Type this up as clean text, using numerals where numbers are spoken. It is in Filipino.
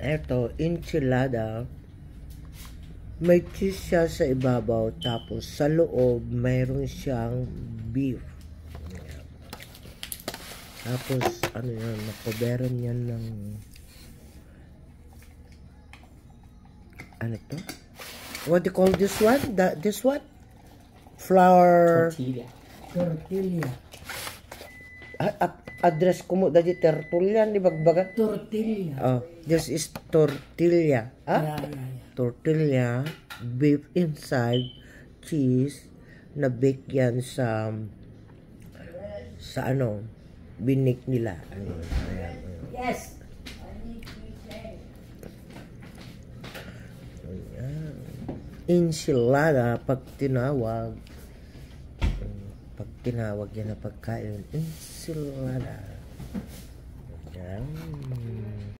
Eto, enchilada. May cheese siya sa ibabaw, tapos sa loob, mayroon siyang beef. Tapos, ano yan, nakoberan yan ng, ano to? What do you call this one? This one? Flour. Tortilla. Address ko mo dati tertulyan di bagbaga. Tortilla. Oh, this is tortilla. Yeah. Tortilla, beef inside, cheese na bake yan sa ano, binik nila. Ayan. Yes. Ayan. Enchilada pag tinawag yan na pagkain, enchilada. Ayan.